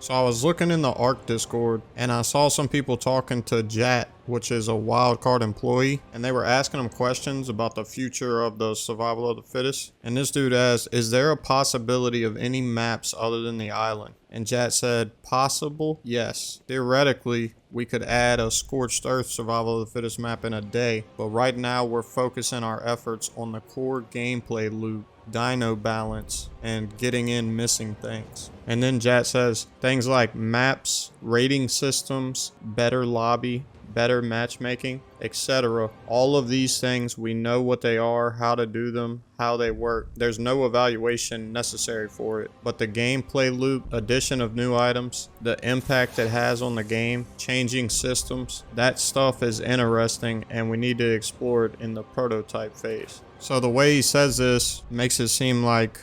So I was looking in the ARK Discord and I saw some people talking to Jat, which is a wildcard employee, and they were asking him questions about the future of the survival of the fittest. And this dude asked, is there a possibility of any maps other than the island? And Jat said, possible? Yes. Theoretically, we could add a scorched earth survival of the fittest map in a day, but right now we're focusing our efforts on the core gameplay loop, dino balance, and getting in missing things. And then Jat says things like maps, rating systems, better lobby, better matchmaking, etc. All of these things, we know what they are, how to do them, how they work. There's no evaluation necessary for it. But the gameplay loop, addition of new items, the impact it has on the game, changing systems, that stuff is interesting and we need to explore it in the prototype phase. So the way he says this makes it seem like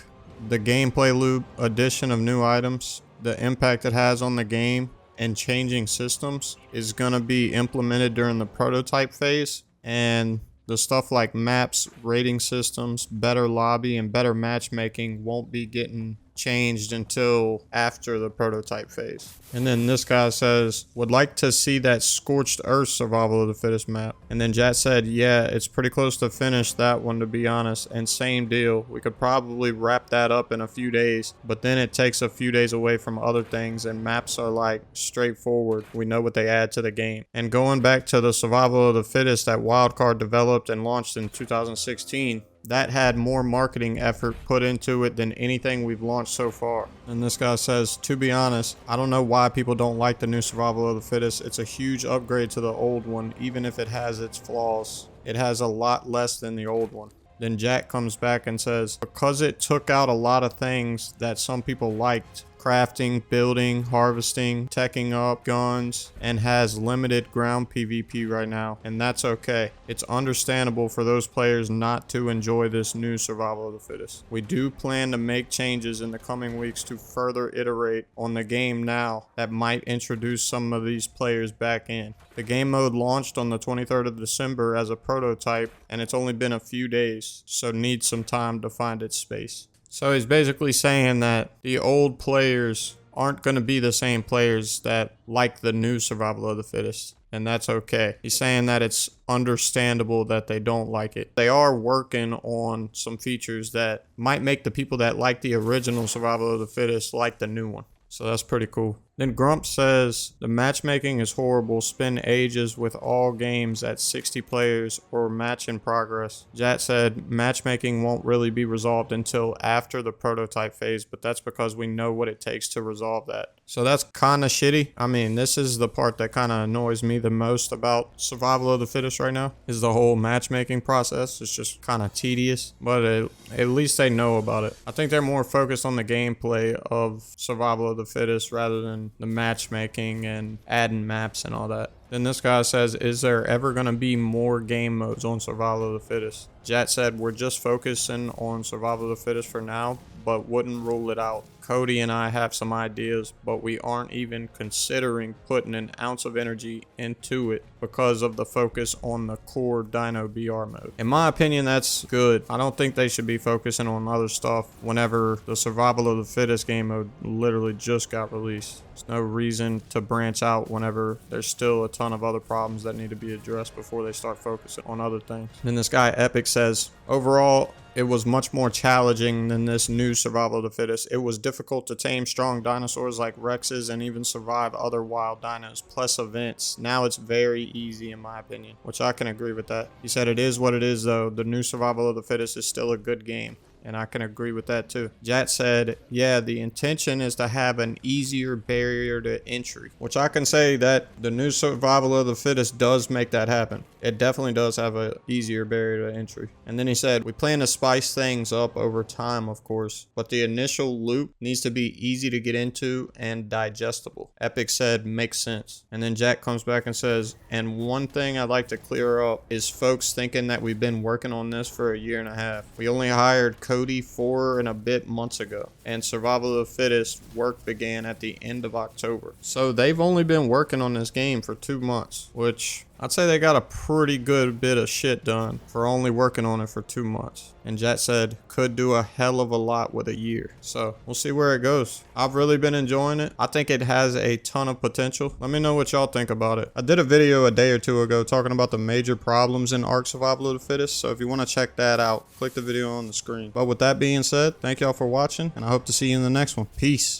the gameplay loop, addition of new items, the impact it has on the game, and changing systems is going to be implemented during the prototype phase, and the stuff like maps, rating systems, better lobby, and better matchmaking won't be getting changed until after the prototype phase. And then this guy says, would like to see that scorched earth survival of the fittest map. And then Jat said, yeah, it's pretty close to finish that one, to be honest, and same deal, we could probably wrap that up in a few days, but then it takes a few days away from other things, and maps are like straightforward, we know what they add to the game. And going back to the survival of the fittest that Wildcard developed and launched in 2016, that had more marketing effort put into it than anything we've launched so far. And this guy says, to be honest, I don't know why people don't like the new survival of the fittest. It's a huge upgrade to the old one, even if it has its flaws. It has a lot less than the old one. Then Jack comes back and says, because it took out a lot of things that some people liked, crafting, building, harvesting, teching up guns, and has limited ground PvP right now, and that's okay. It's understandable for those players not to enjoy this new survival of the fittest. We do plan to make changes in the coming weeks to further iterate on the game now that might introduce some of these players back in. The game mode launched on the 23rd of December as a prototype, and it's only been a few days, so needs some time to find its space. So he's basically saying that the old players aren't going to be the same players that like the new survival of the fittest, and that's okay. He's saying that it's understandable that they don't like it. They are working on some features that might make the people that like the original survival of the fittest like the new one. So that's pretty cool. Then Grump says, the matchmaking is horrible. Spend ages with all games at 60 players or match in progress. Jat said, matchmaking won't really be resolved until after the prototype phase, but that's because we know what it takes to resolve that. So that's kind of shitty. I mean, this is the part that kind of annoys me the most about survival of the fittest right now, is the whole matchmaking process. It's just kind of tedious, but at least they know about it. I think they're more focused on the gameplay of survival of the fittest rather than the matchmaking and adding maps and all that. Then this guy says, is there ever going to be more game modes on survival of the fittest? Jat said, we're just focusing on survival of the fittest for now, but wouldn't rule it out. Cody and I have some ideas, but we aren't even considering putting an ounce of energy into it because of the focus on the core Dino BR mode. In my opinion, that's good. I don't think they should be focusing on other stuff whenever the survival of the fittest game mode literally just got released. There's no reason to branch out whenever there's still a ton of other problems that need to be addressed before they start focusing on other things. Then this guy Epic says, overall, it was much more challenging than this new survival of the fittest. It was difficult to tame strong dinosaurs like Rexes and even survive other wild dinos, plus events. Now it's very easy in my opinion, which I can agree with that. He said it is what it is though. The new survival of the fittest is still a good game. And I can agree with that too. Jat said, yeah, the intention is to have an easier barrier to entry, which I can say that the new survival of the fittest does make that happen. It definitely does have an easier barrier to entry. And then he said, we plan to spice things up over time, of course, but the initial loop needs to be easy to get into and digestible. Epic said, makes sense. And then Jack comes back and says, and one thing I'd like to clear up is folks thinking that we've been working on this for a year and a half. We only hired Cody 4 and a bit months ago. and Survival of the Fittest work began at the end of October. So they've only been working on this game for 2 months, which I'd say they got a pretty good bit of shit done for only working on it for 2 months. And Jet said could do a hell of a lot with a year. So we'll see where it goes. I've really been enjoying it. I think it has a ton of potential. Let me know what y'all think about it. I did a video a day or two ago talking about the major problems in ARK Survival of the Fittest. So if you want to check that out, click the video on the screen. But with that being said, thank y'all for watching, and I hope to see you in the next one. Peace.